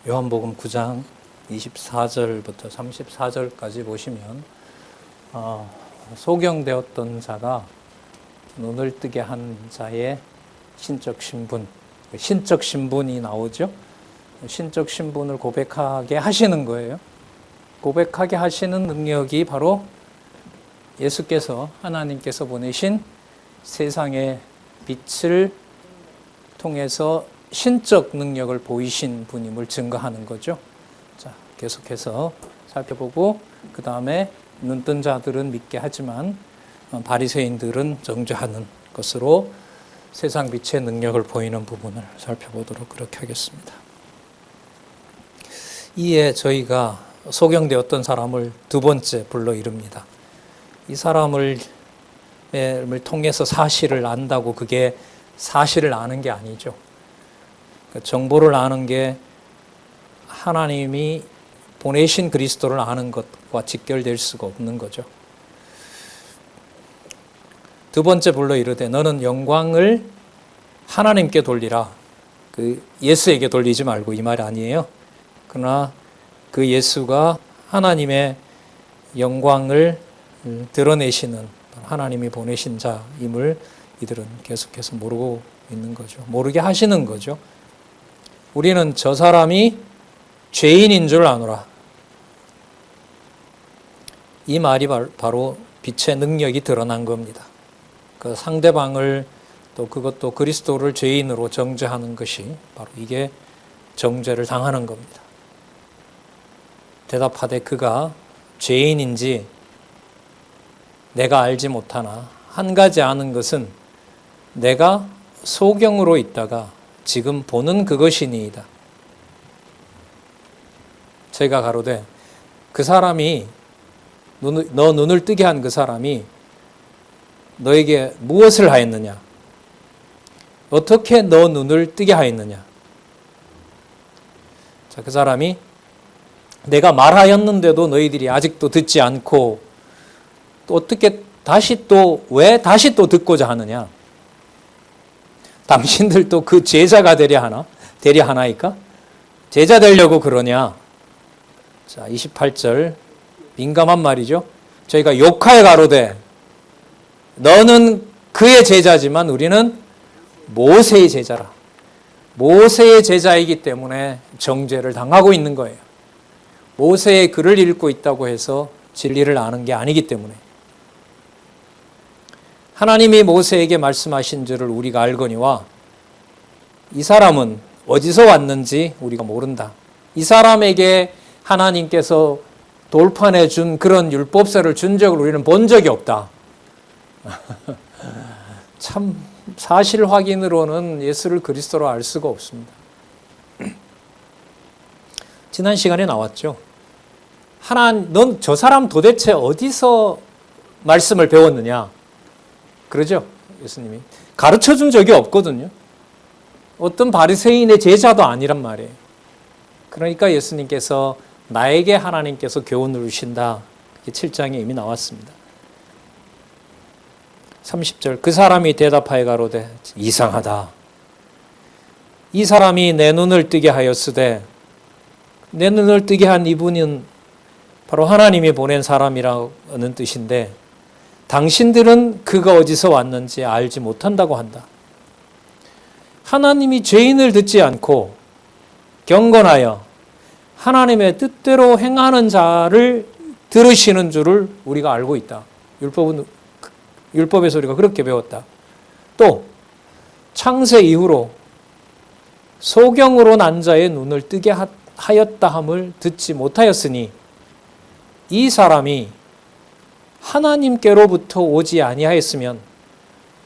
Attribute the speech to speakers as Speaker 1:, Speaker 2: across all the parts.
Speaker 1: 요한복음 9장 24절부터 34절까지 보시면 소경되었던 자가 눈을 뜨게 한 자의 신적 신분이 나오죠. 신적 신분을 고백하게 하시는 거예요. 고백하게 하시는 능력이 바로 예수께서, 하나님께서 보내신 세상의 빛을 통해서 신적 능력을 보이신 분임을 증거하는 거죠. 자, 계속해서 살펴보고 그 다음에 눈뜬 자들은 믿게 하지만 바리새인들은 정죄하는 것으로 세상 빛의 능력을 보이는 부분을 살펴보도록 그렇게 하겠습니다. 이에 저희가 소경되었던 사람을 두 번째 불러 이릅니다. 이 사람을 통해서 사실을 안다고 그게 사실을 아는 게 아니죠. 정보를 아는 게 하나님이 보내신 그리스도를 아는 것과 직결될 수가 없는 거죠. 두 번째 불러 이르되 너는 영광을 하나님께 돌리라. 그 예수에게 돌리지 말고 이 말이 아니에요. 그러나 그 예수가 하나님의 영광을 드러내시는 하나님이 보내신 자임을 이들은 계속해서 모르고 있는 거죠. 모르게 하시는 거죠. 우리는 저 사람이 죄인인 줄 아노라. 이 말이 바로 빛의 능력이 드러난 겁니다. 그 상대방을 또 그것도 그리스도를 죄인으로 정죄하는 것이 바로 이게 정죄를 당하는 겁니다. 대답하되 그가 죄인인지 내가 알지 못하나 한 가지 아는 것은 내가 소경으로 있다가 지금 보는 그것이니이다. 제가 가로되 그 사람이 너 눈을 뜨게 한 그 사람이 너에게 무엇을 하였느냐? 어떻게 너 눈을 뜨게 하였느냐? 자, 그 사람이 내가 말하였는데도 너희들이 아직도 듣지 않고 또 어떻게 왜 다시 또 듣고자 하느냐? 당신들도 그 제자가 되려 하나이까? 제자 되려고 그러냐? 자, 28절 민감한 말이죠. 저희가 욕하여 가로되 너는 그의 제자지만 우리는 모세의 제자라. 모세의 제자이기 때문에 정죄를 당하고 있는 거예요. 모세의 글을 읽고 있다고 해서 진리를 아는 게 아니기 때문에. 하나님이 모세에게 말씀하신 줄을 우리가 알거니와 이 사람은 어디서 왔는지 우리가 모른다. 이 사람에게 하나님께서 돌판해 준 그런 율법서를 준 적을 우리는 본 적이 없다. 참 사실 확인으로는 예수를 그리스도로 알 수가 없습니다. 지난 시간에 나왔죠. 넌 저 사람 도대체 어디서 말씀을 배웠느냐? 그러죠? 예수님이 가르쳐 준 적이 없거든요. 어떤 바리새인의 제자도 아니란 말이에요. 그러니까 예수님께서 나에게 하나님께서 교훈을 주신다. 7장에 이미 나왔습니다. 30절 그 사람이 대답하여 가로되 이상하다. 이 사람이 내 눈을 뜨게 하였으되 내 눈을 뜨게 한 이분은 바로 하나님이 보낸 사람이라는 뜻인데 당신들은 그가 어디서 왔는지 알지 못한다고 한다. 하나님이 죄인을 듣지 않고 경건하여 하나님의 뜻대로 행하는 자를 들으시는 줄을 우리가 알고 있다. 율법에서 우리가 그렇게 배웠다. 또 창세 이후로 소경으로 난 자의 눈을 뜨게 하였다 함을 듣지 못하였으니 이 사람이 하나님께로부터 오지 아니하였으면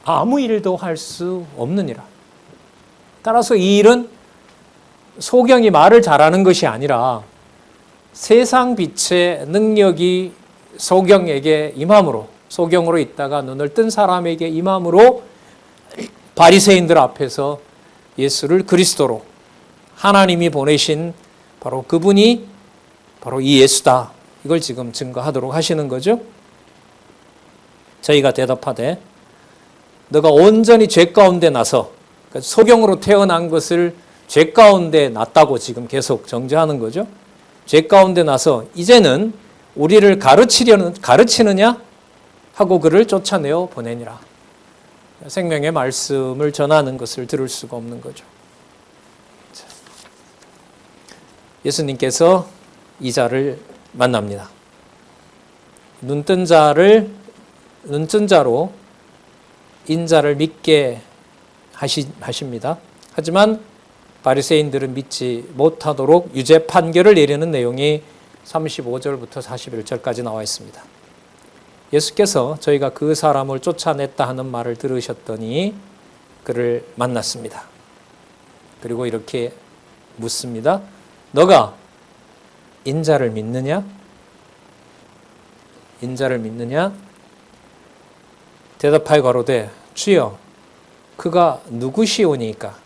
Speaker 1: 아무 일도 할 수 없느니라. 따라서 이 일은 소경이 말을 잘하는 것이 아니라 세상 빛의 능력이 소경에게 임함으로, 소경으로 있다가 눈을 뜬 사람에게 임함으로 바리새인들 앞에서 예수를 그리스도로 하나님이 보내신 바로 그분이 바로 이 예수다. 이걸 지금 증거하도록 하시는 거죠. 저희가 대답하되 너가 온전히 죄 가운데 나서 소경으로 태어난 것을 죄 가운데 났다고 지금 계속 정죄하는 거죠. 죄 가운데 나서 이제는 우리를 가르치느냐 하고 그를 쫓아내어 보내니라. 생명의 말씀을 전하는 것을 들을 수가 없는 거죠. 예수님께서 이 자를 만납니다. 눈뜬 자로 인자를 믿게 하십니다. 하지만 바리새인들은 믿지 못하도록 유죄 판결을 내리는 내용이 35절부터 41절까지 나와 있습니다. 예수께서 저희가 그 사람을 쫓아냈다 하는 말을 들으셨더니 그를 만났습니다. 그리고 이렇게 묻습니다. 너가 인자를 믿느냐? 인자를 믿느냐? 대답하여 가로되 주여 그가 누구시오니까?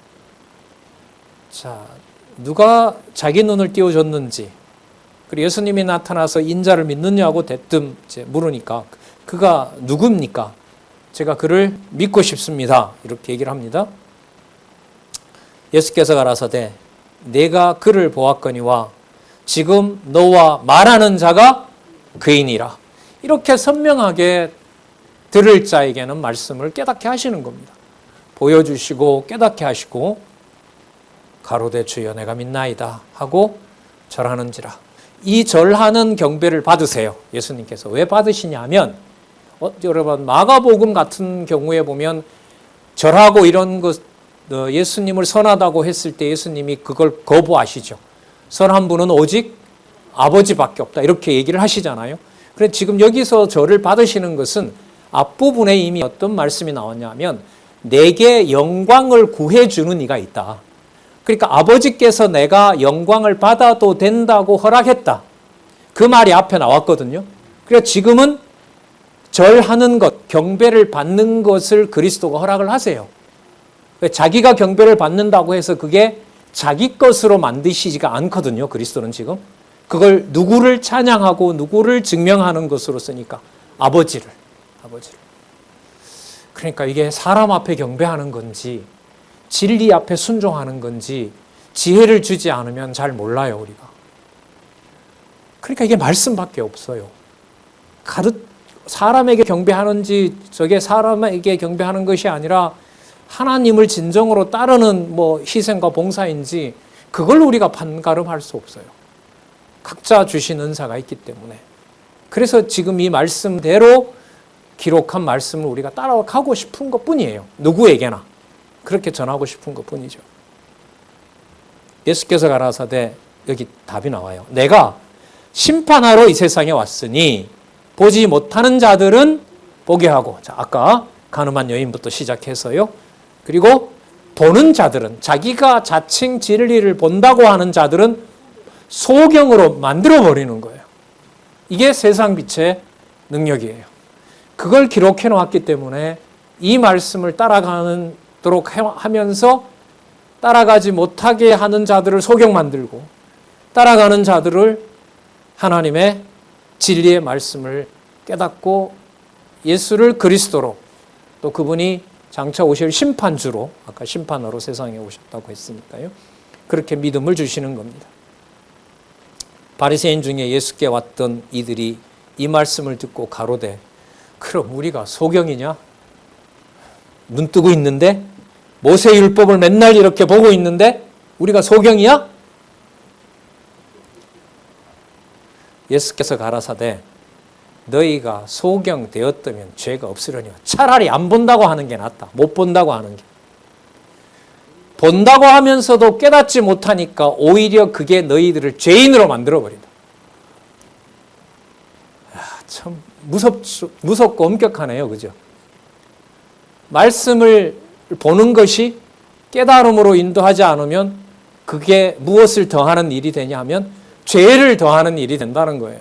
Speaker 1: 자, 누가 자기 눈을 띄워줬는지, 그리고 예수님이 나타나서 인자를 믿느냐고 대뜸 물으니까 그가 누굽니까? 제가 그를 믿고 싶습니다. 이렇게 얘기를 합니다. 예수께서 가라사대 내가 그를 보았거니와 지금 너와 말하는 자가 그이니라. 이렇게 선명하게 들을 자에게는 말씀을 깨닫게 하시는 겁니다. 보여주시고 깨닫게 하시고 가로되 주여 내가 믿나이다 하고 절하는지라. 이 절하는 경배를 받으세요. 예수님께서 왜 받으시냐면 여러분 마가복음 같은 경우에 보면 절하고 이런 것 예수님을 선하다고 했을 때 예수님이 그걸 거부하시죠. 선한 분은 오직 아버지밖에 없다 이렇게 얘기를 하시잖아요. 그래서 지금 여기서 절을 받으시는 것은 앞부분에 이미 어떤 말씀이 나왔냐면 내게 영광을 구해주는 이가 있다. 그러니까 아버지께서 내가 영광을 받아도 된다고 허락했다. 그 말이 앞에 나왔거든요. 그래서 지금은 절하는 것, 경배를 받는 것을 그리스도가 허락을 하세요. 자기가 경배를 받는다고 해서 그게 자기 것으로 만드시지가 않거든요. 그리스도는 지금. 그걸 누구를 찬양하고 누구를 증명하는 것으로 쓰니까 아버지를. 그러니까 이게 사람 앞에 경배하는 건지 진리 앞에 순종하는 건지 지혜를 주지 않으면 잘 몰라요, 우리가. 그러니까 이게 말씀밖에 없어요. 사람에게 경배하는지 저게 사람에게 경배하는 것이 아니라 하나님을 진정으로 따르는 희생과 봉사인지 그걸 우리가 판가름할 수 없어요. 각자 주신 은사가 있기 때문에. 그래서 지금 이 말씀대로 기록한 말씀을 우리가 따라가고 싶은 것뿐이에요. 누구에게나. 그렇게 전하고 싶은 것뿐이죠. 예수께서 가라사대 여기 답이 나와요. 내가 심판하러 이 세상에 왔으니 보지 못하는 자들은 보게 하고, 자, 아까 가늠한 여인부터 시작해서요. 그리고 보는 자들은, 자기가 자칭 진리를 본다고 하는 자들은 소경으로 만들어버리는 거예요. 이게 세상 빛의 능력이에요. 그걸 기록해 놓았기 때문에 이 말씀을 따라가도록 하면서 따라가지 못하게 하는 자들을 소경 만들고 따라가는 자들을 하나님의 진리의 말씀을 깨닫고 예수를 그리스도로 또 그분이 장차 오실 심판주로, 아까 심판하러 세상에 오셨다고 했으니까요. 그렇게 믿음을 주시는 겁니다. 바리새인 중에 예수께 왔던 이들이 이 말씀을 듣고 가로되 그럼 우리가 소경이냐? 눈 뜨고 있는데 모세 율법을 맨날 이렇게 보고 있는데 우리가 소경이야? 예수께서 가라사대 너희가 소경 되었다면 죄가 없으려니와 차라리 안 본다고 하는 게 낫다. 못 본다고 하는 게. 본다고 하면서도 깨닫지 못하니까 오히려 그게 너희들을 죄인으로 만들어버린다. 참 무섭고 엄격하네요. 그죠? 말씀을 보는 것이 깨달음으로 인도하지 않으면 그게 무엇을 더하는 일이 되냐 하면 죄를 더하는 일이 된다는 거예요.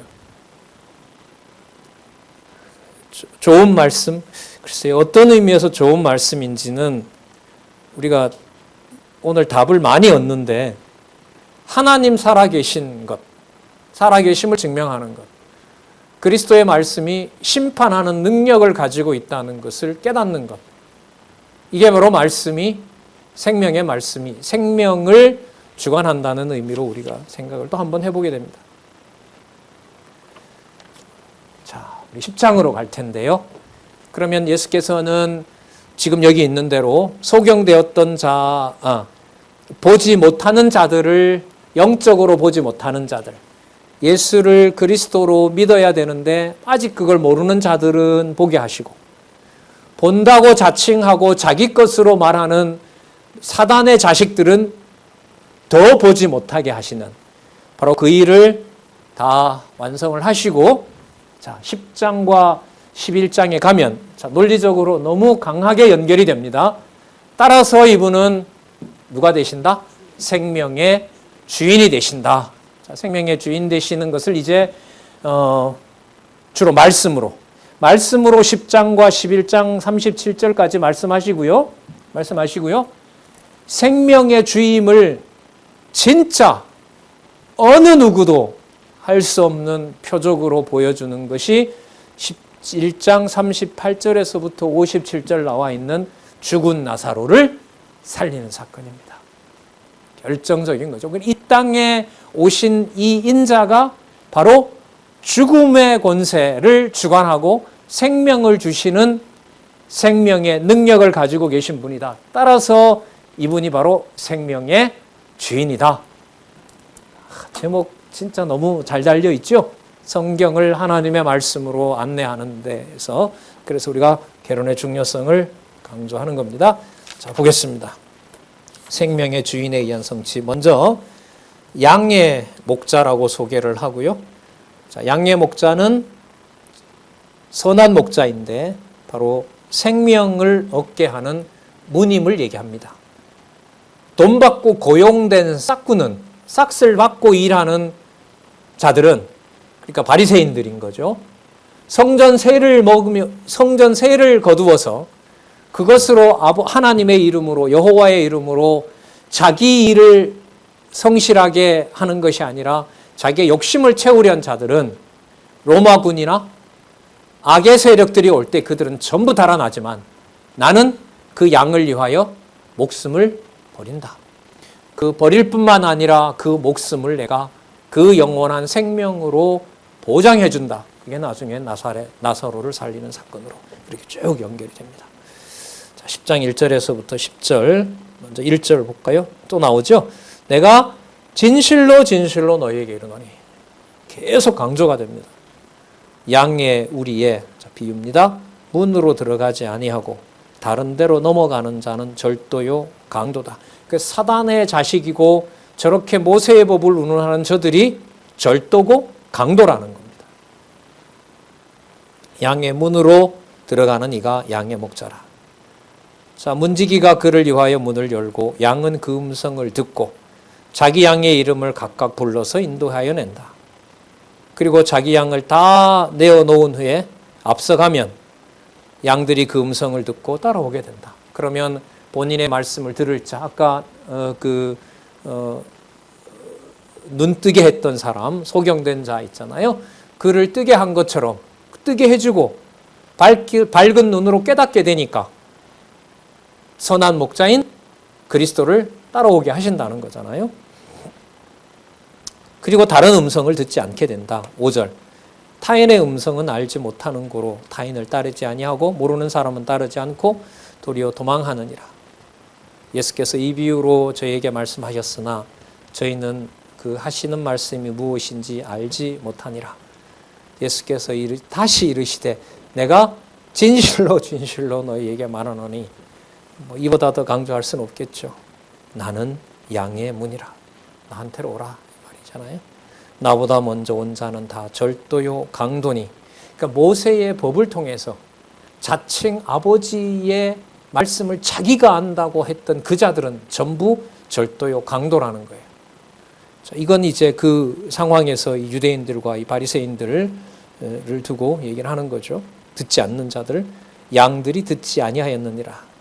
Speaker 1: 좋은 말씀, 글쎄요, 어떤 의미에서 좋은 말씀인지는 우리가 오늘 답을 많이 얻는데 하나님 살아계신 것, 살아계심을 증명하는 것, 그리스도의 말씀이 심판하는 능력을 가지고 있다는 것을 깨닫는 것, 이게 바로 말씀이 생명의 말씀이 생명을 주관한다는 의미로 우리가 생각을 또 한번 해보게 됩니다. 자, 우리 10장으로 갈 텐데요. 그러면 예수께서는 지금 여기 있는 대로 소경되었던 보지 못하는 자들을, 영적으로 보지 못하는 자들, 예수를 그리스도로 믿어야 되는데 아직 그걸 모르는 자들은 보게 하시고, 본다고 자칭하고 자기 것으로 말하는 사단의 자식들은 더 보지 못하게 하시는, 바로 그 일을 다 완성을 하시고, 자, 10장과 11장에 가면, 자, 논리적으로 너무 강하게 연결이 됩니다. 따라서 이분은 누가 되신다? 생명의 주인이 되신다. 자, 생명의 주인 되시는 것을 이제 주로 말씀으로 10장과 11장 37절까지 말씀하시고요. 생명의 주임을 진짜 어느 누구도 할 수 없는 표적으로 보여주는 것이 11장 38절에서부터 57절 나와 있는 죽은 나사로를 살리는 사건입니다. 결정적인 거죠. 이 땅에 오신 이 인자가 바로 죽음의 권세를 주관하고 생명을 주시는 생명의 능력을 가지고 계신 분이다. 따라서 이분이 바로 생명의 주인이다. 제목 진짜 너무 잘 달려 있죠? 성경을 하나님의 말씀으로 안내하는 데에서. 그래서 우리가 결혼의 중요성을 강조하는 겁니다. 자, 보겠습니다. 생명의 주인에 의한 성취. 먼저 양의 목자라고 소개를 하고요. 자, 양의 목자는 선한 목자인데 바로 생명을 얻게 하는 문임을 얘기합니다. 돈 받고 고용된 싹구는, 싹을 받고 일하는 자들은, 그러니까 바리새인들인 거죠. 성전세를 먹으며 성전세를 거두어서 그것으로 하나님의 이름으로, 여호와의 이름으로 자기 일을 성실하게 하는 것이 아니라 자기의 욕심을 채우려는 자들은 로마군이나 악의 세력들이 올 때 그들은 전부 달아나지만 나는 그 양을 위하여 목숨을 버린다. 그 버릴 뿐만 아니라 그 목숨을 내가 그 영원한 생명으로 보장해 준다. 그게 나중에 나사로를 살리는 사건으로 이렇게 쭉 연결이 됩니다. 자, 10장 1절에서부터 10절, 먼저 1절 볼까요? 또 나오죠? 내가 진실로 진실로 너희에게 이르노니. 계속 강조가 됩니다. 양의 우리의 비유입니다. 문으로 들어가지 아니하고 다른 데로 넘어가는 자는 절도요 강도다. 그 사단의 자식이고 저렇게 모세의 법을 운운하는 저들이 절도고 강도라는 겁니다. 양의 문으로 들어가는 이가 양의 목자라. 자, 문지기가 그를 위하여 문을 열고 양은 그 음성을 듣고 자기 양의 이름을 각각 불러서 인도하여 낸다. 그리고 자기 양을 다 내어놓은 후에 앞서가면 양들이 그 음성을 듣고 따라오게 된다. 그러면 본인의 말씀을 들을 자, 아까 눈뜨게 했던 사람, 소경된 자 있잖아요. 그를 뜨게 한 것처럼 뜨게 해주고 밝은 눈으로 깨닫게 되니까 선한 목자인 그리스도를 따라오게 하신다는 거잖아요. 그리고 다른 음성을 듣지 않게 된다. 5절. 타인의 음성은 알지 못하는 고로 타인을 따르지 아니하고 모르는 사람은 따르지 않고 도리어 도망하느니라. 예수께서 이 비유로 저희에게 말씀하셨으나 저희는 그 하시는 말씀이 무엇인지 알지 못하니라. 예수께서 다시 이르시되 내가 진실로 진실로 너희에게 말하노니, 이보다 더 강조할 수는 없겠죠. 나는 양의 문이라. 나한테로 오라 말이잖아요. 나보다 먼저 온 자는 다 절도요 강도니. 그러니까 모세의 법을 통해서 자칭 아버지의 말씀을 자기가 안다고 했던 그 자들은 전부 절도요 강도라는 거예요. 자, 이건 이제 그 상황에서 이 유대인들과 이 바리새인들을 두고 얘기를 하는 거죠. 듣지 않는 자들, 양들이 듣지 아니하였느니라.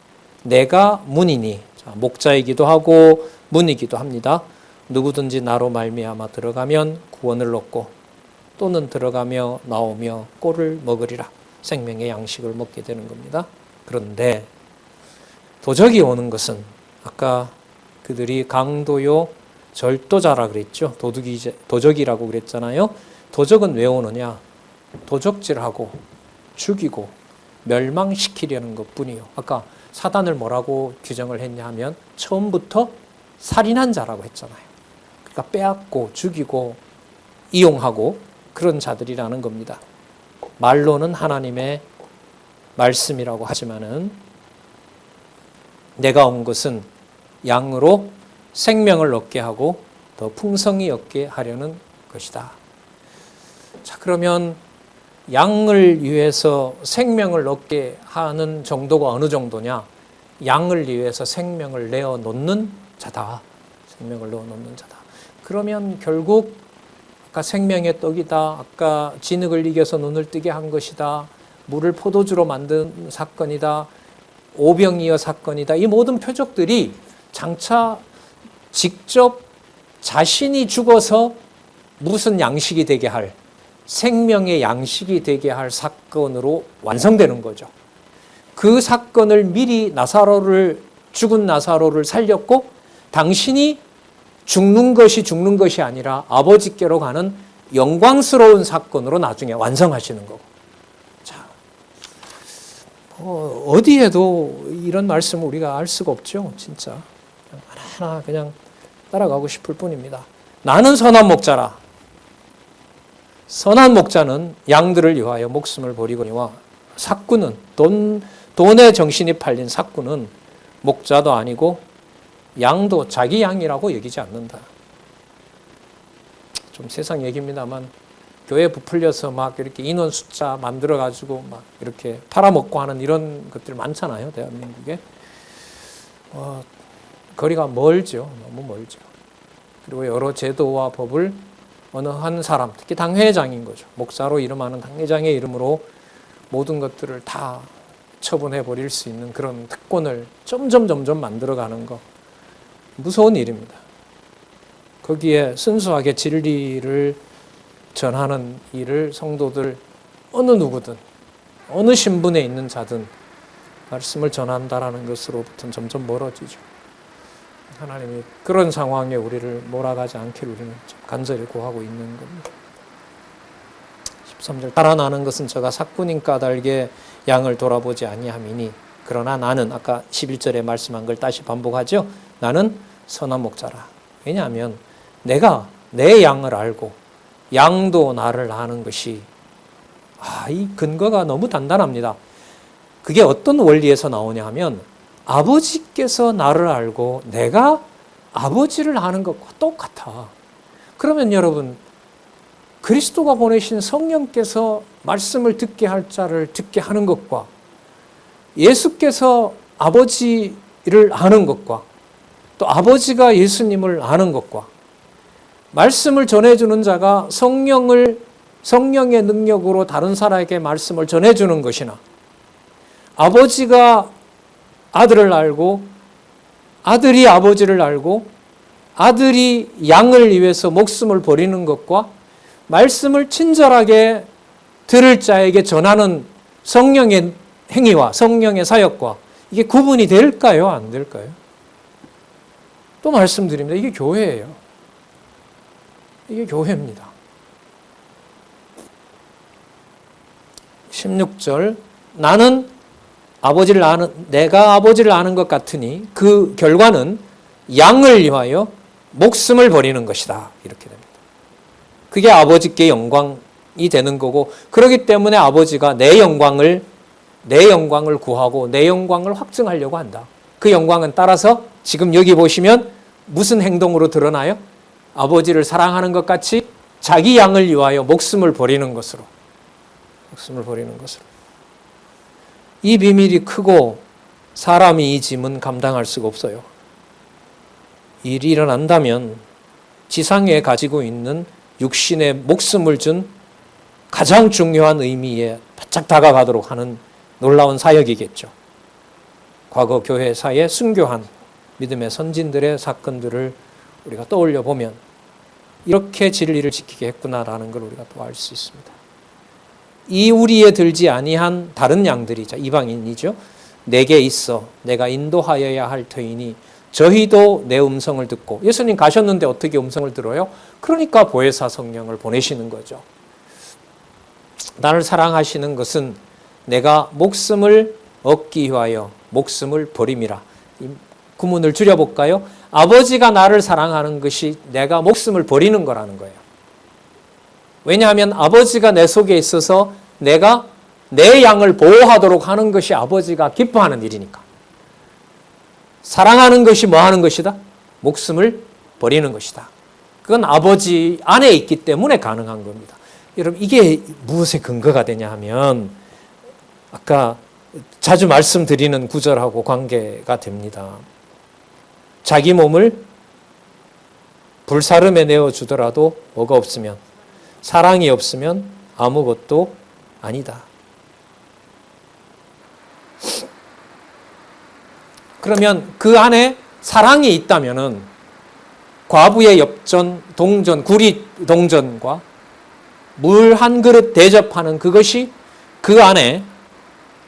Speaker 1: 내가 문이니. 자, 목자이기도 하고 문이기도 합니다. 누구든지 나로 말미암아 들어가면 구원을 얻고 또는 들어가며 나오며 꼴을 먹으리라. 생명의 양식을 먹게 되는 겁니다. 그런데 도적이 오는 것은 아까 그들이 강도요 절도자라 그랬죠. 도적이라고 그랬잖아요. 도적은 왜 오느냐? 도적질하고 죽이고 멸망시키려는 것뿐이요. 아까 사단을 뭐라고 규정을 했냐 하면 처음부터 살인한 자라고 했잖아요. 그러니까 빼앗고 죽이고 이용하고 그런 자들이라는 겁니다. 말로는 하나님의 말씀이라고 하지만은 내가 온 것은 양으로 생명을 얻게 하고 더 풍성히 얻게 하려는 것이다. 자, 그러면 양을 위해서 생명을 얻게 하는 정도가 어느 정도냐? 양을 위해서 생명을 내어 놓는 자다. 생명을 내어 놓는 자다. 그러면 결국 아까 생명의 떡이다. 아까 진흙을 이겨서 눈을 뜨게 한 것이다. 물을 포도주로 만든 사건이다. 오병이어 사건이다. 이 모든 표적들이 장차 직접 자신이 죽어서 무슨 양식이 되게 할, 생명의 양식이 되게 할 사건으로 완성되는 거죠. 그 사건을 미리 죽은 나사로를 살렸고 당신이 죽는 것이 아니라 아버지께로 가는 영광스러운 사건으로 나중에 완성하시는 거고. 자, 어디에도 이런 말씀을 우리가 알 수가 없죠. 진짜 하나하나 그냥 따라가고 싶을 뿐입니다. 나는 선한 목자라. 선한 목자는 양들을 위하여 목숨을 버리거니와 삭구는 돈에 정신이 팔린 삭구는 목자도 아니고 양도 자기 양이라고 여기지 않는다. 좀 세상 얘기입니다만 교회 부풀려서 막 이렇게 인원 숫자 만들어 가지고 막 이렇게 팔아먹고 하는 이런 것들 많잖아요, 대한민국에. 거리가 멀죠, 너무 멀죠. 그리고 여러 제도와 법을 어느 한 사람, 특히 당회장인 거죠. 목사로 이름하는 당회장의 이름으로 모든 것들을 다 처분해 버릴 수 있는 그런 특권을 점점 만들어가는 거. 무서운 일입니다. 거기에 순수하게 진리를 전하는 일을 성도들 어느 누구든 어느 신분에 있는 자든 말씀을 전한다라는 것으로부터는 점점 멀어지죠. 하나님이 그런 상황에 우리를 몰아가지 않기를 우리는 간절히 구하고 있는 겁니다. 13절 따라 나는 것은 저가 삭군인 까닭에 양을 돌아보지 아니함이니 그러나 나는 아까 11절에 말씀한 걸 다시 반복하죠. 나는 선한 목자라. 왜냐하면 내가 내 양을 알고 양도 나를 아는 것이 이 근거가 너무 단단합니다. 그게 어떤 원리에서 나오냐 하면 아버지께서 나를 알고 내가 아버지를 아는 것과 똑같아. 그러면 여러분 그리스도가 보내신 성령께서 말씀을 듣게 할 자를 듣게 하는 것과 예수께서 아버지를 아는 것과 또 아버지가 예수님을 아는 것과 말씀을 전해주는 자가 성령의 능력으로 다른 사람에게 말씀을 전해주는 것이나 아버지가 아들을 알고 아들이 아버지를 알고 아들이 양을 위해서 목숨을 버리는 것과 말씀을 친절하게 들을 자에게 전하는 성령의 행위와 성령의 사역과 이게 구분이 될까요? 안 될까요? 또 말씀드립니다. 이게 교회예요. 이게 교회입니다. 16절 나는 내가 아버지를 아는 것 같으니 그 결과는 양을 위하여 목숨을 버리는 것이다. 이렇게 됩니다. 그게 아버지께 영광이 되는 거고 그렇기 때문에 아버지가 내 영광을 구하고 내 영광을 확증하려고 한다. 그 영광은 따라서 지금 여기 보시면 무슨 행동으로 드러나요? 아버지를 사랑하는 것 같이 자기 양을 위하여 목숨을 버리는 것으로. 이 비밀이 크고 사람이 이 짐은 감당할 수가 없어요. 일이 일어난다면 지상에 가지고 있는 육신의 목숨을 준 가장 중요한 의미에 바짝 다가가도록 하는 놀라운 사역이겠죠. 과거 교회사의 순교한 믿음의 선진들의 사건들을 우리가 떠올려 보면 이렇게 진리를 지키게 했구나라는 걸 우리가 또 알 수 있습니다. 이 우리에 들지 아니한 다른 양들이 이방인이죠. 내게 있어 내가 인도하여야 할 터이니 저희도 내 음성을 듣고, 예수님 가셨는데 어떻게 음성을 들어요? 그러니까 보혜사 성령을 보내시는 거죠. 나를 사랑하시는 것은 내가 목숨을 얻기 위하여 목숨을 버림이라. 이 구문을 줄여볼까요? 아버지가 나를 사랑하는 것이 내가 목숨을 버리는 거라는 거예요. 왜냐하면 아버지가 내 속에 있어서 내가 내 양을 보호하도록 하는 것이 아버지가 기뻐하는 일이니까. 사랑하는 것이 뭐 하는 것이다? 목숨을 버리는 것이다. 그건 아버지 안에 있기 때문에 가능한 겁니다. 여러분, 이게 무엇에 근거가 되냐 하면 아까 자주 말씀드리는 구절하고 관계가 됩니다. 자기 몸을 불사름에 내어주더라도 뭐가 없으면, 사랑이 없으면 아무것도 아니다. 그러면 그 안에 사랑이 있다면은 과부의 엽전, 동전, 구리 동전과 물 한 그릇 대접하는 그것이 그 안에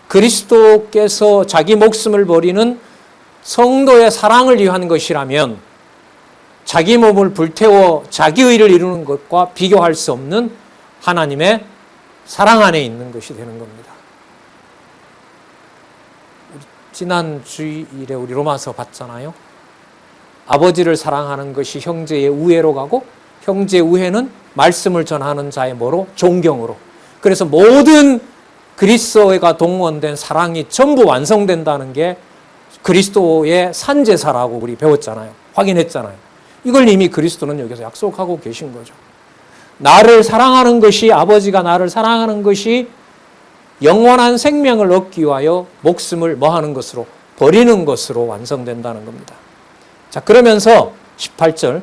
Speaker 1: 그리스도께서 자기 목숨을 버리는 성도의 사랑을 위한 것이라면 자기 몸을 불태워 자기 의를 이루는 것과 비교할 수 없는 하나님의 사랑 안에 있는 것이 되는 겁니다. 지난 주일에 우리 로마서 봤잖아요. 아버지를 사랑하는 것이 형제의 우애로 가고 형제의 우애는 말씀을 전하는 자의 뭐로? 존경으로. 그래서 모든 그리스도가 동원된 사랑이 전부 완성된다는 게 그리스도의 산제사라고 우리 배웠잖아요. 확인했잖아요. 이걸 이미 그리스도는 여기서 약속하고 계신 거죠. 나를 사랑하는 것이, 아버지가 나를 사랑하는 것이 영원한 생명을 얻기 위하여 목숨을 뭐 하는 것으로? 버리는 것으로 완성된다는 겁니다. 자, 그러면서 18절,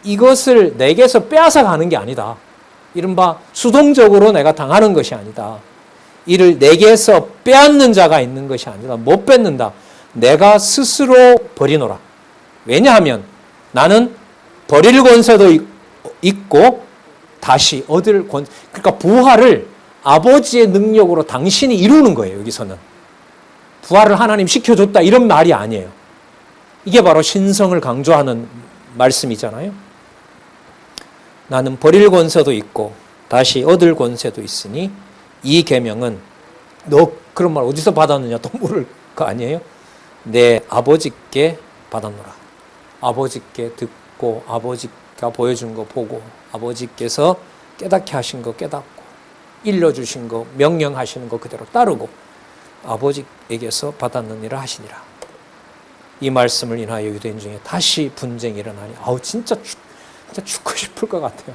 Speaker 1: 이것을 내게서 빼앗아 가는 게 아니다. 이른바 수동적으로 내가 당하는 것이 아니다. 이를 내게서 빼앗는 자가 있는 것이 아니다. 못 뺏는다. 내가 스스로 버리노라. 왜냐하면 나는 버릴 권세도 있고 다시 얻을 권세. 그러니까 부활을 아버지의 능력으로 당신이 이루는 거예요. 여기서는 부활을 하나님 시켜줬다 이런 말이 아니에요. 이게 바로 신성을 강조하는 말씀이잖아요. 나는 버릴 권세도 있고 다시 얻을 권세도 있으니 이 계명은, 너 그런 말 어디서 받았느냐 또 물을 거 아니에요? 내 아버지께 받았노라. 아버지께 듣고 아버지가 보여준 거 보고 아버지께서 깨닫게 하신 거 깨닫고 일러주신 거 명령하시는 거 그대로 따르고 아버지에게서 받았느니라 하시니라. 이 말씀을 인하여 유대인 중에 다시 분쟁이 일어나니 진짜 죽고 싶을 것 같아요.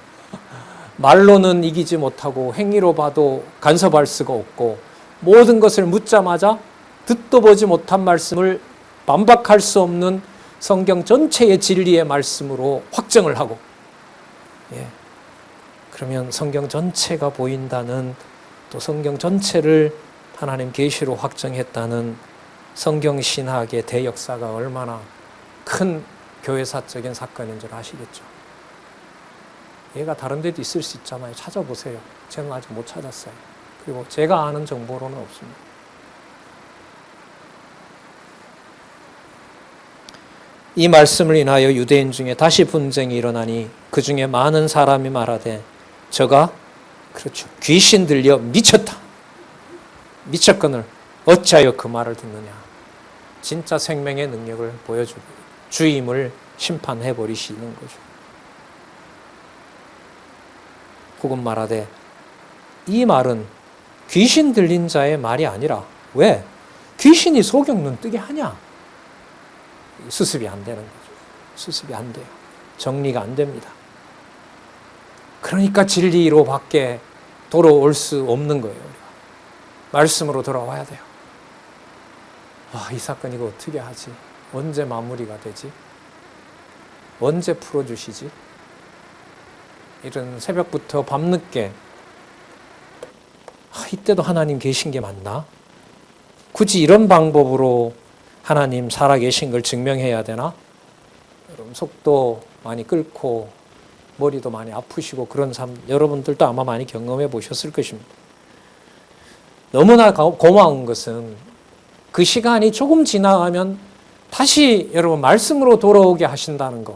Speaker 1: 말로는 이기지 못하고 행위로 봐도 간섭할 수가 없고 모든 것을 묻자마자 듣도 보지 못한 말씀을 반박할 수 없는 성경 전체의 진리의 말씀으로 확정을 하고, 그러면 성경 전체가 보인다는, 또 성경 전체를 하나님 계시로 확정했다는 성경 신학의 대역사가 얼마나 큰 교회사적인 사건인 줄 아시겠죠? 얘가 다른 데도 있을 수 있잖아요. 찾아보세요. 저는 아직 못 찾았어요. 그리고 제가 아는 정보로는 없습니다. 이 말씀을 인하여 유대인 중에 다시 분쟁이 일어나니 그 중에 많은 사람이 말하되 저가 그렇죠. 귀신 들려 미쳤다. 미쳤거늘 어찌하여 그 말을 듣느냐. 진짜 생명의 능력을 보여주고 주임을 심판해버리시는 거죠. 혹은 말하되 이 말은 귀신 들린 자의 말이 아니라, 왜? 귀신이 소경 눈 뜨게 하냐? 수습이 안 되는 거죠. 수습이 안 돼요. 정리가 안 됩니다. 그러니까 진리로 밖에 돌아올 수 없는 거예요. 우리가. 말씀으로 돌아와야 돼요. 이 사건 이거 어떻게 하지? 언제 마무리가 되지? 언제 풀어주시지? 이런 새벽부터 밤늦게 이때도 하나님 계신 게 맞나? 굳이 이런 방법으로 하나님 살아계신 걸 증명해야 되나? 여러분 속도 많이 끓고 머리도 많이 아프시고 그런 삶 여러분들도 아마 많이 경험해 보셨을 것입니다. 너무나 고마운 것은 그 시간이 조금 지나가면 다시 여러분 말씀으로 돌아오게 하신다는 것.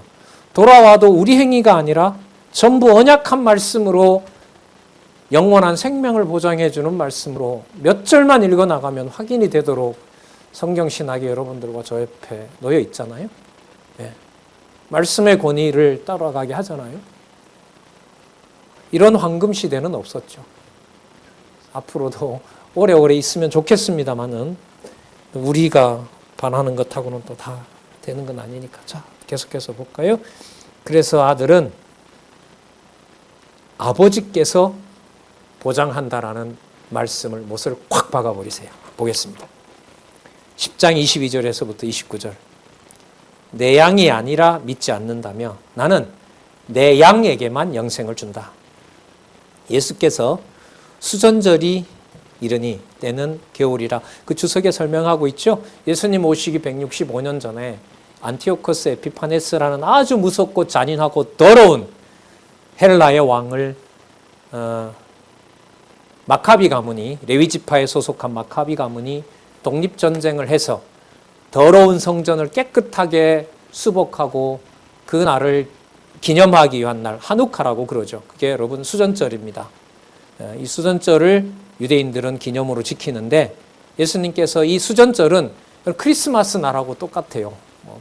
Speaker 1: 돌아와도 우리 행위가 아니라 전부 언약한 말씀으로 영원한 생명을 보장해 주는 말씀으로 몇 절만 읽어 나가면 확인이 되도록 성경 신학이 여러분들과 저 옆에 놓여 있잖아요. 예. 말씀의 권위를 따라가게 하잖아요. 이런 황금 시대는 없었죠. 앞으로도 오래오래 있으면 좋겠습니다만은 우리가 반하는 것하고는 또 다 되는 건 아니니까. 자, 계속해서 볼까요? 그래서 아들은 아버지께서 보장한다라는 말씀을 못을 콱 박아버리세요. 보겠습니다. 10장 22절에서부터 29절. 내 양이 아니라 믿지 않는다며 나는 내 양에게만 영생을 준다. 예수께서 수전절이 이르니 때는 겨울이라 그 주석에 설명하고 있죠. 예수님 오시기 165년 전에 안티오코스 에피파네스라는 아주 무섭고 잔인하고 더러운 헬라의 왕을 마카비 가문이, 레위 지파에 소속한 마카비 가문이 독립전쟁을 해서 더러운 성전을 깨끗하게 수복하고 그 날을 기념하기 위한 날, 하누카라고 그러죠. 그게 여러분 수전절입니다. 이 수전절을 유대인들은 기념으로 지키는데 예수님께서 이 수전절은 크리스마스 날하고 똑같아요.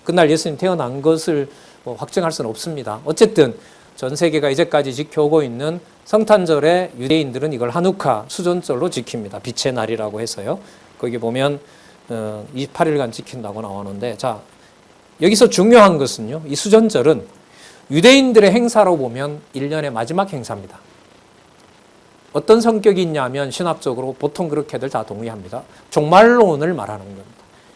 Speaker 1: 그날 예수님 태어난 것을 확정할 수는 없습니다. 어쨌든 전 세계가 이제까지 지켜오고 있는 성탄절에 유대인들은 이걸 하누카 수전절로 지킵니다. 빛의 날이라고 해서요. 거기 보면 28일간 지킨다고 나오는데, 자, 여기서 중요한 것은요, 이 수전절은 유대인들의 행사로 보면 1년의 마지막 행사입니다. 어떤 성격이 있냐면 신학적으로 보통 그렇게들 다 동의합니다. 종말론을 말하는 겁니다.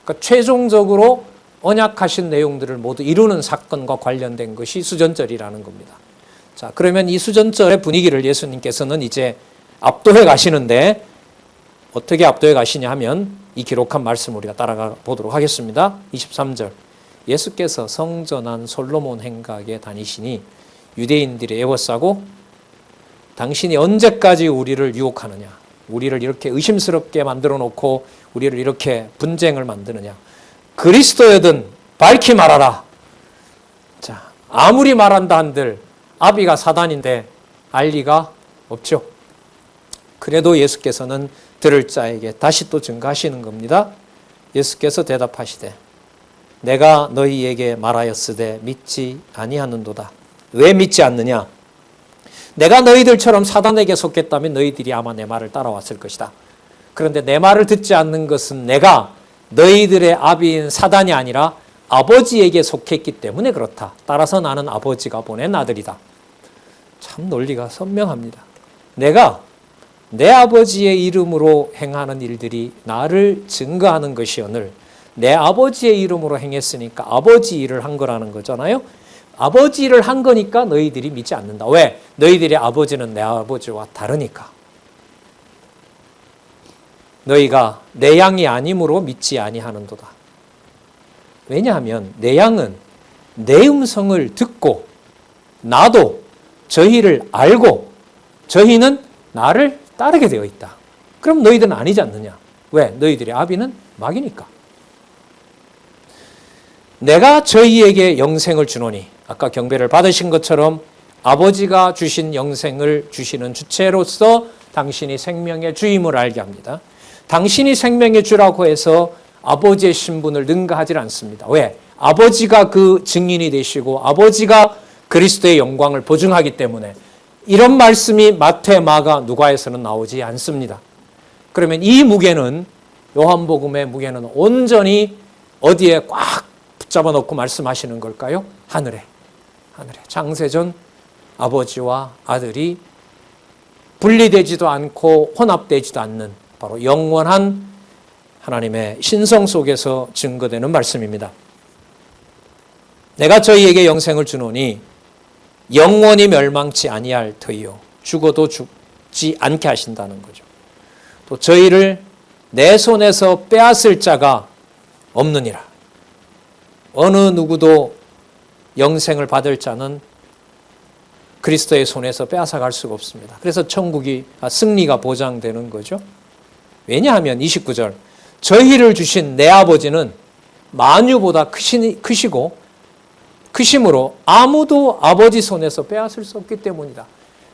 Speaker 1: 그러니까 최종적으로 언약하신 내용들을 모두 이루는 사건과 관련된 것이 수전절이라는 겁니다. 자, 그러면 이 수전절의 분위기를 예수님께서는 이제 압도해 가시는데 어떻게 압도해 가시냐 하면 이 기록한 말씀을 우리가 따라가 보도록 하겠습니다. 23절. 예수께서 성전 안 솔로몬 행각에 다니시니 유대인들이 에워싸고 당신이 언제까지 우리를 유혹하느냐, 우리를 이렇게 의심스럽게 만들어 놓고 우리를 이렇게 분쟁을 만드느냐, 그리스도여든 밝히 말하라. 자, 아무리 말한다 한들 아비가 사단인데 알 리가 없죠. 그래도 예수께서는 들을 자에게 다시 또 증가하시는 겁니다. 예수께서 대답하시되 내가 너희에게 말하였으되 믿지 아니하는도다. 왜 믿지 않느냐? 내가 너희들처럼 사단에게 속했다면 너희들이 아마 내 말을 따라왔을 것이다. 그런데 내 말을 듣지 않는 것은 내가 너희들의 아비인 사단이 아니라 아버지에게 속했기 때문에 그렇다. 따라서 나는 아버지가 보낸 아들이다. 참 논리가 선명합니다. 내가 내 아버지의 이름으로 행하는 일들이 나를 증거하는 것이오늘 내 아버지의 이름으로 행했으니까 아버지 일을 한 거라는 거잖아요. 아버지 일을 한 거니까 너희들이 믿지 않는다. 왜? 너희들의 아버지는 내 아버지와 다르니까. 너희가 내 양이 아니므로 믿지 아니하는도다. 왜냐하면 내 양은 내 음성을 듣고 나도 저희를 알고 저희는 나를 따르게 되어 있다. 그럼 너희들은 아니지 않느냐? 왜? 너희들의 아비는 마귀니까. 내가 저희에게 영생을 주노니 아까 경배를 받으신 것처럼 아버지가 주신 영생을 주시는 주체로서 당신이 생명의 주임을 알게 합니다. 당신이 생명의 주라고 해서 아버지의 신분을 능가하지 않습니다. 왜? 아버지가 그 증인이 되시고 아버지가 그리스도의 영광을 보증하기 때문에 이런 말씀이 마태, 마가, 누가에서는 나오지 않습니다. 그러면 이 무게는 요한복음의 무게는 온전히 어디에 꽉 붙잡아 놓고 말씀하시는 걸까요? 하늘에. 창세전 아버지와 아들이 분리되지도 않고 혼합되지도 않는 바로 영원한 하나님의 신성 속에서 증거되는 말씀입니다. 내가 저희에게 영생을 주노니 영원히 멸망치 아니할 터이요 죽어도 죽지 않게 하신다는 거죠. 또 저희를 내 손에서 빼앗을 자가 없느니라. 어느 누구도 영생을 받을 자는 그리스도의 손에서 빼앗아갈 수가 없습니다. 그래서 승리가 보장되는 거죠. 왜냐하면 29절 저희를 주신 내 아버지는 만유보다 크시고 크심으로 아무도 아버지 손에서 빼앗을 수 없기 때문이다.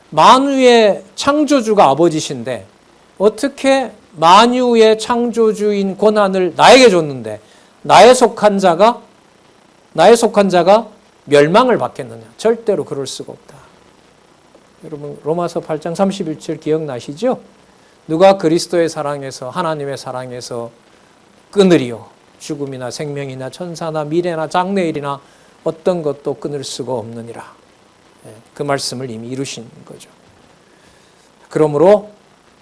Speaker 1: 만유의 창조주가 아버지신데 어떻게 만유의 창조주인 권한을 나에게 줬는데 나에 속한 자가 멸망을 받겠느냐? 절대로 그럴 수가 없다. 여러분 로마서 8장 31절 기억나시죠? 누가 그리스도의 사랑에서 하나님의 사랑에서 끊으리요? 죽음이나 생명이나 천사나 미래나 장래일이나 어떤 것도 끊을 수가 없느니라. 그 말씀을 이미 이루신 거죠. 그러므로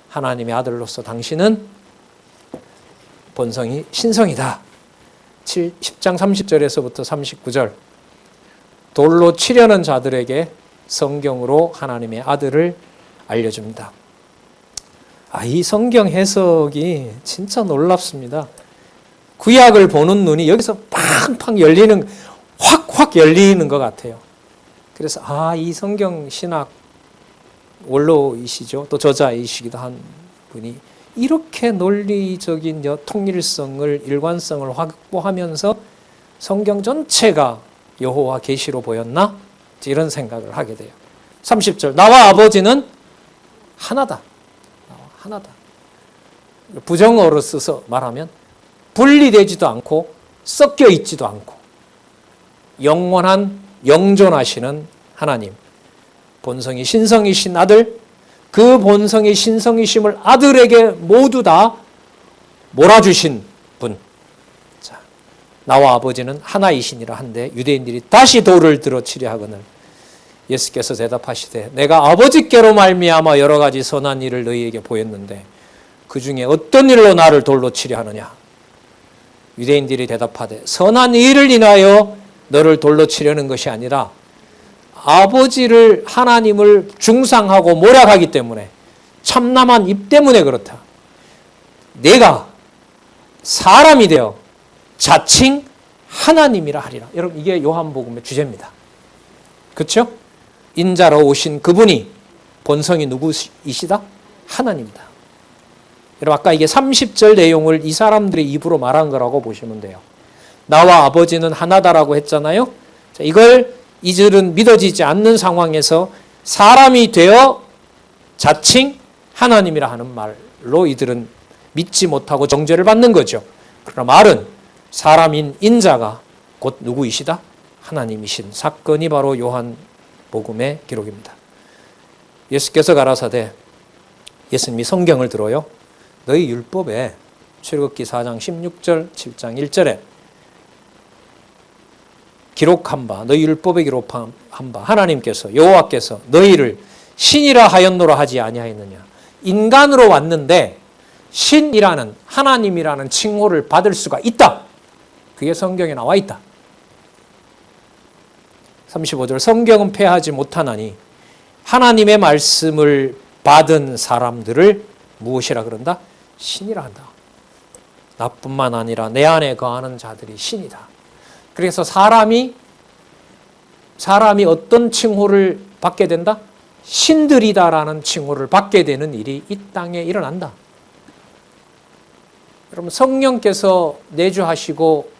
Speaker 1: 하나님의 아들로서 당신은 본성이 신성이다. 10장 30절에서부터 39절 돌로 치려는 자들에게 성경으로 하나님의 아들을 알려줍니다. 이 성경 해석이 진짜 놀랍습니다. 구약을 보는 눈이 여기서 팡팡 열리는, 확 열리는 것 같아요. 그래서 이 성경 신학 원로이시죠. 또 저자이시기도 한 분이 이렇게 논리적인 통일성을, 일관성을 확보하면서 성경 전체가 여호와 계시로 보였나? 이런 생각을 하게 돼요. 30절 나와 아버지는 하나다. 하나다. 부정어로 써서 말하면 분리되지도 않고 섞여 있지도 않고 영원한 영존하시는 하나님, 본성이 신성이신 아들, 그 본성이 신성이심을 아들에게 모두 다 몰아주신 분. 자, 나와 아버지는 하나이시니라 한데 유대인들이 다시 돌을 들어 치려 하거늘 예수께서 대답하시되 내가 아버지께로 말미암아 여러 가지 선한 일을 너희에게 보였는데 그 중에 어떤 일로 나를 돌로 치려 하느냐? 유대인들이 대답하되 선한 일을 인하여 너를 돌로 치려는 것이 아니라 아버지를 하나님을 중상하고 모략하기 때문에 참남한 입 때문에 그렇다. 내가 사람이 되어 자칭 하나님이라 하리라. 여러분 이게 요한복음의 주제입니다. 그렇죠? 인자로 오신 그분이 본성이 누구이시다? 하나님이다. 여러분 아까 이게 30절 내용을 이 사람들의 입으로 말한 거라고 보시면 돼요. 나와 아버지는 하나다라고 했잖아요. 자, 이걸 이들은 믿어지지 않는 상황에서 사람이 되어 자칭 하나님이라 하는 말로 이들은 믿지 못하고 정죄를 받는 거죠. 그러나 말은 사람인 인자가 곧 누구이시다? 하나님이신 사건이 바로 요한복음의 기록입니다. 예수께서 가라사대 예수님이 성경을 들어요. 너희 율법에 출애굽기 4장 16절 7장 1절에 기록한 바 너희 율법에 기록한 바 하나님께서 여호와께서 너희를 신이라 하였노라 하지 아니하였느냐. 인간으로 왔는데 신이라는 하나님이라는 칭호를 받을 수가 있다. 그게 성경에 나와 있다. 35절 성경은 폐하지 못하나니 하나님의 말씀을 받은 사람들을 무엇이라 그런다? 신이라 한다. 나뿐만 아니라 내 안에 거하는 자들이 신이다. 그래서 사람이 어떤 칭호를 받게 된다? 신들이다라는 칭호를 받게 되는 일이 이 땅에 일어난다. 여러분 성령께서 내주하시고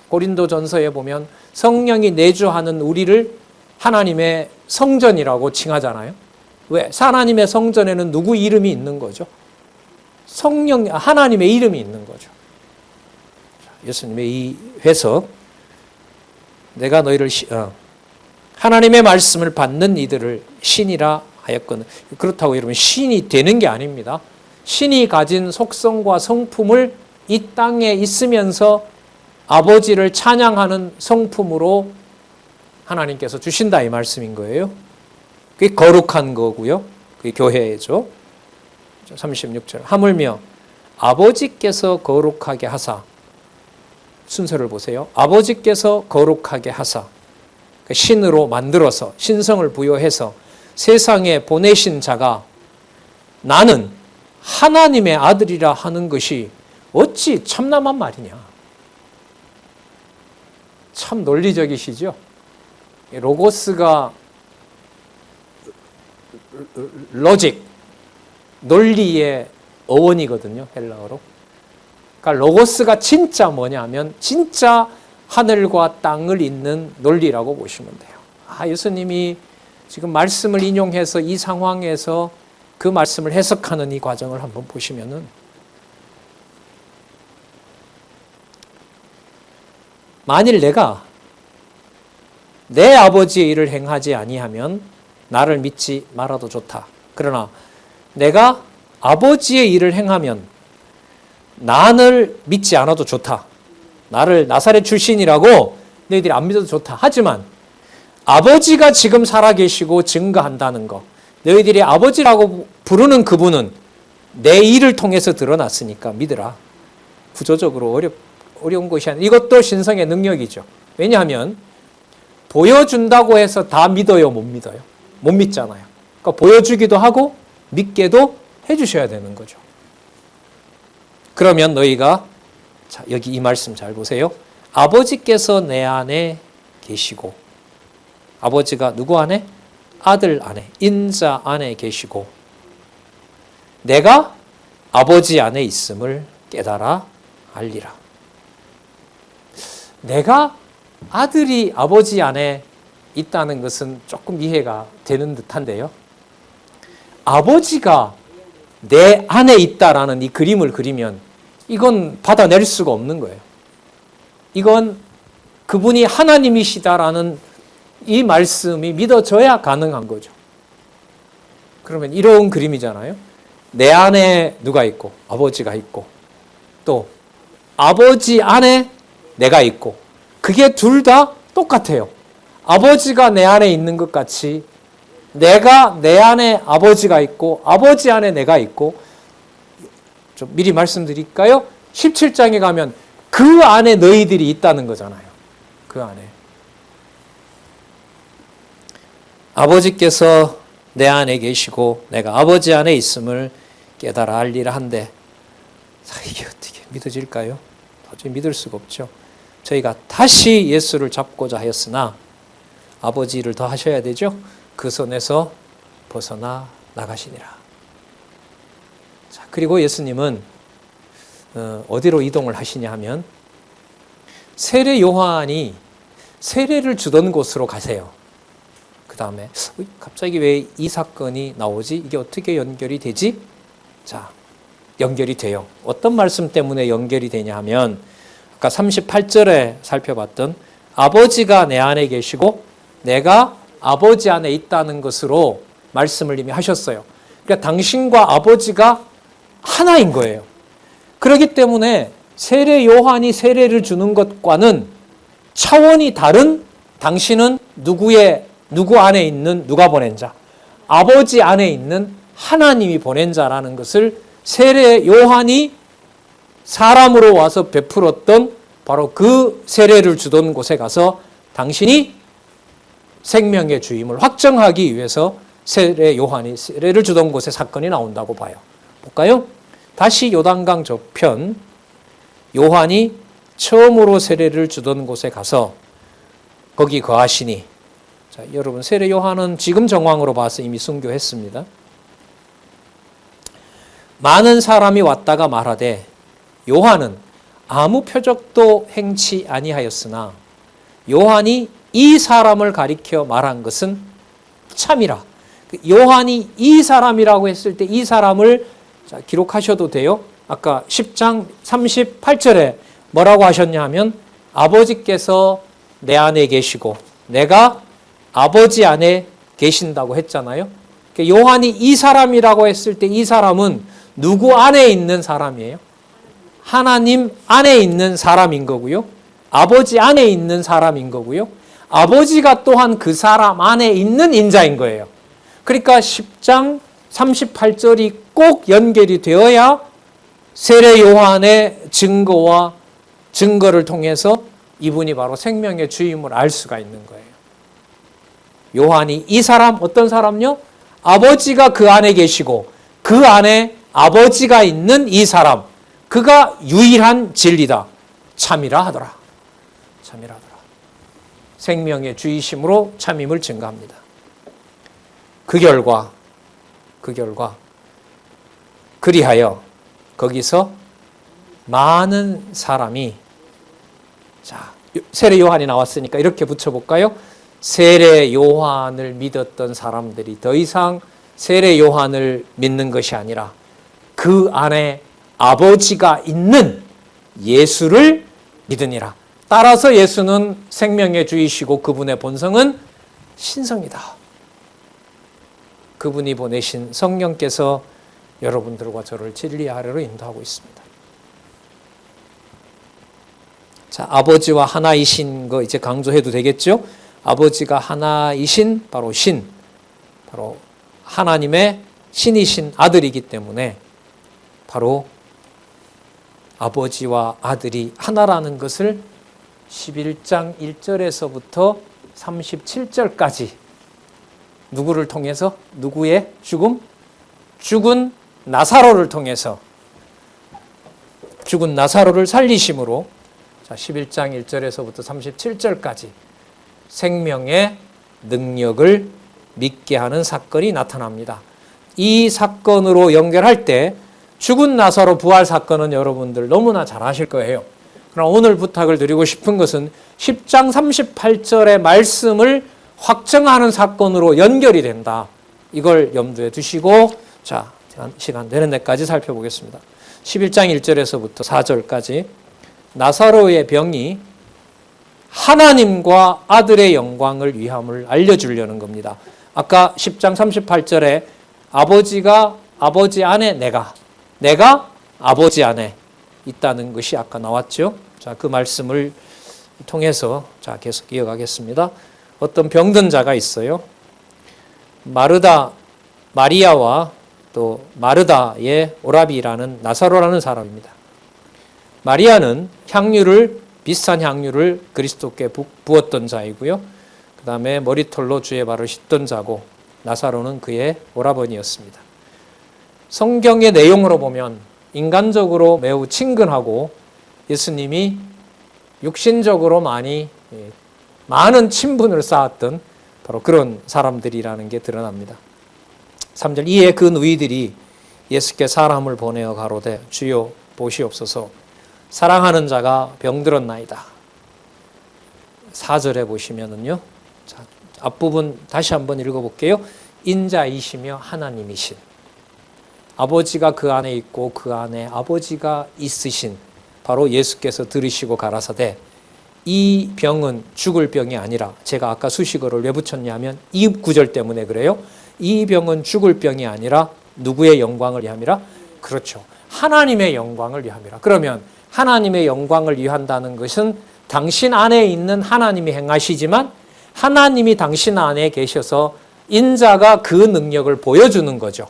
Speaker 1: 고린도전서에 보면 성령이 내주하는 우리를 하나님의 성전이라고 칭하잖아요. 왜? 하나님의 성전에는 누구 이름이 있는 거죠? 하나님의 이름이 있는 거죠. 예수님의 이 해석, 내가 너희를 하나님의 말씀을 받는 이들을 신이라 하였거든. 그렇다고 여러분 신이 되는 게 아닙니다. 신이 가진 속성과 성품을 이 땅에 있으면서 아버지를 찬양하는 성품으로 하나님께서 주신다 이 말씀인 거예요. 그게 거룩한 거고요. 그게 교회죠. 36절 하물며 아버지께서 거룩하게 하사, 순서를 보세요. 아버지께서 거룩하게 하사 신으로 만들어서 신성을 부여해서 세상에 보내신 자가 나는 하나님의 아들이라 하는 것이 어찌 참남한 말이냐. 참 논리적이시죠. 로고스가 로직, 논리의 어원이거든요. 헬라어로. 그러니까 로고스가 진짜 뭐냐면 진짜 하늘과 땅을 잇는 논리라고 보시면 돼요. 예수님이 지금 말씀을 인용해서 이 상황에서 그 말씀을 해석하는 이 과정을 한번 보시면은 만일 내가 내 아버지의 일을 행하지 아니하면 나를 믿지 말아도 좋다. 그러나 내가 아버지의 일을 행하면 나를 믿지 않아도 좋다. 나를 나사렛 출신이라고 너희들이 안 믿어도 좋다. 하지만 아버지가 지금 살아계시고 증거한다는 것, 너희들이 아버지라고 부르는 그분은 내 일을 통해서 드러났으니까 믿으라. 구조적으로 어려운 것이 아니라 이것도 신성의 능력이죠. 왜냐하면 보여준다고 해서 다 믿어요, 못 믿어요? 못 믿잖아요. 그러니까 보여주기도 하고 믿게도 해주셔야 되는 거죠. 그러면 너희가, 자, 여기 이 말씀 잘 보세요. 아버지께서 내 안에 계시고, 아버지가 누구 안에? 아들 안에, 인자 안에 계시고, 내가 아버지 안에 있음을 깨달아 알리라. 내가 아들이 아버지 안에 있다는 것은 조금 이해가 되는 듯한데요. 아버지가 내 안에 있다라는 이 그림을 그리면 이건 받아낼 수가 없는 거예요. 이건 그분이 하나님이시다라는 이 말씀이 믿어져야 가능한 거죠. 그러면 이런 그림이잖아요. 내 안에 누가 있고 아버지가 있고 또 아버지 안에 내가 있고 그게 둘 다 똑같아요. 아버지가 내 안에 있는 것 같이 내가 내 안에 아버지가 있고 아버지 안에 내가 있고 좀 미리 말씀드릴까요? 17장에 가면 그 안에 너희들이 있다는 거잖아요. 그 안에. 아버지께서 내 안에 계시고 내가 아버지 안에 있음을 깨달아 알리라 한데 이게 어떻게 믿어질까요? 도저히 믿을 수가 없죠. 저희가 다시 예수를 잡고자 하였으나 아버지 일을 더 하셔야 되죠. 그 손에서 벗어나 나가시니라. 자, 그리고 예수님은 어디로 이동을 하시냐 하면 세례 요한이 세례를 주던 곳으로 가세요. 그 다음에 갑자기 왜 이 사건이 나오지? 이게 어떻게 연결이 되지? 자, 연결이 돼요. 어떤 말씀 때문에 연결이 되냐 하면 아까 38절에 살펴봤던 아버지가 내 안에 계시고 내가 아버지 안에 있다는 것으로 말씀을 이미 하셨어요. 그러니까 당신과 아버지가 하나인 거예요. 그렇기 때문에 세례 요한이 세례를 주는 것과는 차원이 다른 당신은 누구 안에 있는 누가 보낸 자? 아버지 안에 있는 하나님이 보낸 자라는 것을 세례 요한이 사람으로 와서 베풀었던 바로 그 세례를 주던 곳에 가서 당신이 생명의 주임을 확정하기 위해서 세례 요한이 세례를 주던 곳에 사건이 나온다고 봐요. 볼까요? 다시 요단강 저편 요한이 처음으로 세례를 주던 곳에 가서 거기 거하시니 자, 여러분 세례 요한은 지금 정황으로 봐서 이미 순교했습니다. 많은 사람이 왔다가 말하되 요한은 아무 표적도 행치 아니하였으나 요한이 이 사람을 가리켜 말한 것은 참이라. 요한이 이 사람이라고 했을 때 이 사람을 기록하셔도 돼요. 아까 10장 38절에 뭐라고 하셨냐 하면 아버지께서 내 안에 계시고 내가 아버지 안에 계신다고 했잖아요. 요한이 이 사람이라고 했을 때 이 사람은 누구 안에 있는 사람이에요? 하나님 안에 있는 사람인 거고요. 아버지 안에 있는 사람인 거고요. 아버지가 또한 그 사람 안에 있는 인자인 거예요. 그러니까 10장 38절이 꼭 연결이 되어야 세례 요한의 증거를 통해서 이분이 바로 생명의 주임을 알 수가 있는 거예요. 요한이 이 사람 어떤 사람요? 아버지가 그 안에 계시고 그 안에 아버지가 있는 이 사람 그가 유일한 진리다. 참이라 하더라. 참이라 하더라. 생명의 주이심으로 참임을 증거합니다. 그 결과 그리하여 거기서 많은 사람이, 자, 세례 요한이 나왔으니까 이렇게 붙여볼까요? 세례 요한을 믿었던 사람들이 더 이상 세례 요한을 믿는 것이 아니라 그 안에 아버지가 있는 예수를 믿으니라. 따라서 예수는 생명의 주이시고 그분의 본성은 신성이다. 그분이 보내신 성령께서 여러분들과 저를 진리하려고 인도하고 있습니다. 자, 아버지와 하나이신 거 이제 강조해도 되겠죠? 아버지가 하나이신 바로 바로 하나님의 신이신 아들이기 때문에 바로 아버지와 아들이 하나라는 것을 11장 1절에서부터 37절까지 누구를 통해서? 누구의 죽음? 죽은 나사로를 통해서, 죽은 나사로를 살리심으로, 자, 11장 1절에서부터 37절까지 생명의 능력을 믿게 하는 사건이 나타납니다. 이 사건으로 연결할 때 죽은 나사로 부활 사건은 여러분들 너무나 잘 아실 거예요. 그러나 오늘 부탁을 드리고 싶은 것은 10장 38절의 말씀을 확정하는 사건으로 연결이 된다. 이걸 염두에 두시고, 자, 시간 되는 데까지 살펴보겠습니다. 11장 1절에서부터 4절까지 나사로의 병이 하나님과 아들의 영광을 위함을 알려주려는 겁니다. 아까 10장 38절에 아버지가 아버지 안에 내가 아버지 안에 있다는 것이 아까 나왔죠. 자, 그 말씀을 통해서 자, 계속 이어가겠습니다. 어떤 병든 자가 있어요. 마리아와 또 마르다의 오라비라는 나사로라는 사람입니다. 마리아는 비싼 향유를 그리스도께 부었던 자이고요. 그 다음에 머리털로 주의 발을 씻던 자고, 나사로는 그의 오라버니였습니다. 성경의 내용으로 보면 인간적으로 매우 친근하고 예수님이 육신적으로 많은 친분을 쌓았던 바로 그런 사람들이라는 게 드러납니다. 3절, 이에 그 누이들이 예수께 사람을 보내어 가로되 주여 보시옵소서, 사랑하는 자가 병들었나이다. 4절에 보시면은요, 자, 앞부분 다시 한번 읽어볼게요. 인자이시며 하나님이신, 아버지가 그 안에 있고 그 안에 아버지가 있으신 바로 예수께서 들으시고 가라사대, 이 병은 죽을 병이 아니라, 제가 아까 수식어를 왜 붙였냐면 이 구절 때문에 그래요. 이 병은 죽을 병이 아니라 누구의 영광을 위함이라? 그렇죠. 하나님의 영광을 위함이라. 그러면 하나님의 영광을 위한다는 것은 당신 안에 있는 하나님이 행하시지만 하나님이 당신 안에 계셔서 인자가 그 능력을 보여주는 거죠.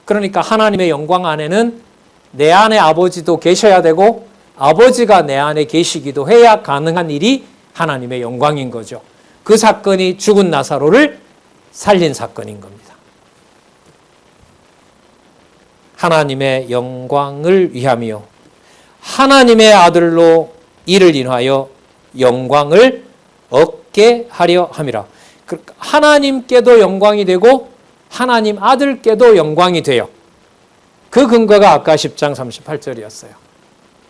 Speaker 1: 그러니까 하나님의 영광 안에는 내 안에 아버지도 계셔야 되고 아버지가 내 안에 계시기도 해야 가능한 일이 하나님의 영광인 거죠. 그 사건이 죽은 나사로를 살린 사건인 겁니다. 하나님의 영광을 위함이요 하나님의 아들로 이를 인하여 영광을 얻게 하려 함이라. 하나님께도 영광이 되고 하나님 아들께도 영광이 돼요. 그 근거가 아까 10장 38절이었어요.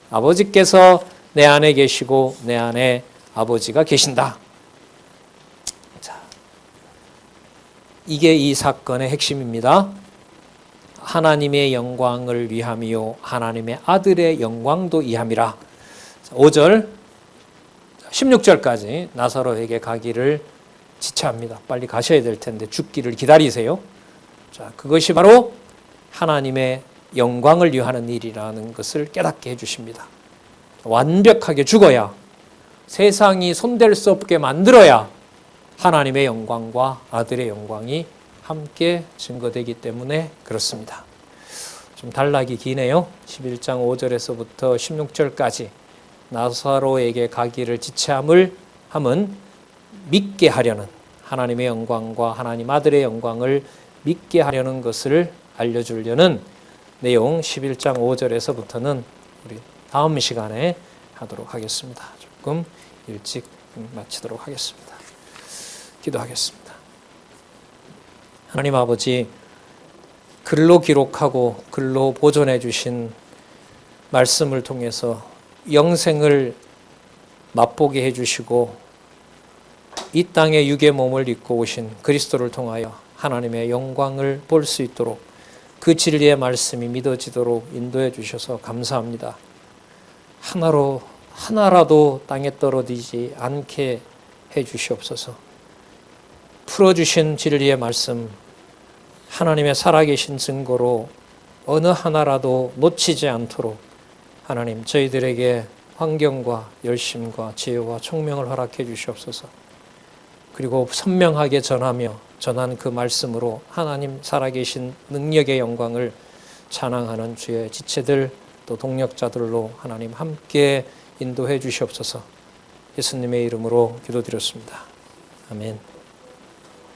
Speaker 1: 아버지께서 내 안에 계시고 내 안에 아버지가 계신다. 자, 이게 이 사건의 핵심입니다. 하나님의 영광을 위함이요 하나님의 아들의 영광도 이함이라. 5절 16절까지 나사로에게 가기를 지체합니다. 빨리 가셔야 될 텐데 죽기를 기다리세요. 자, 그것이 바로 하나님의 영광을 위하는 일이라는 것을 깨닫게 해주십니다. 완벽하게 죽어야, 세상이 손댈 수 없게 만들어야 하나님의 영광과 아들의 영광이 함께 증거되기 때문에 그렇습니다. 좀 단락이 기네요. 11장 5절에서부터 16절까지 나사로에게 가기를 지체함을 함은 믿게 하려는, 하나님의 영광과 하나님 아들의 영광을 믿게 하려는 것을 알려주려는 내용 11장 5절에서부터는 우리 다음 시간에 하도록 하겠습니다. 조금 일찍 마치도록 하겠습니다. 기도하겠습니다. 하나님 아버지, 글로 기록하고 글로 보존해 주신 말씀을 통해서 영생을 맛보게 해주시고 이 땅에 육의 몸을 입고 오신 그리스도를 통하여 하나님의 영광을 볼 수 있도록 그 진리의 말씀이 믿어지도록 인도해 주셔서 감사합니다. 하나라도 땅에 떨어지지 않게 해 주시옵소서. 풀어주신 진리의 말씀, 하나님의 살아계신 증거로 어느 하나라도 놓치지 않도록 하나님 저희들에게 환경과 열심과 지혜와 총명을 허락해 주시옵소서. 그리고 선명하게 전한 그 말씀으로 하나님 살아계신 능력의 영광을 찬양하는 주의 지체들 또 동력자들로 하나님 함께 인도해 주시옵소서. 예수님의 이름으로 기도드렸습니다. 아멘.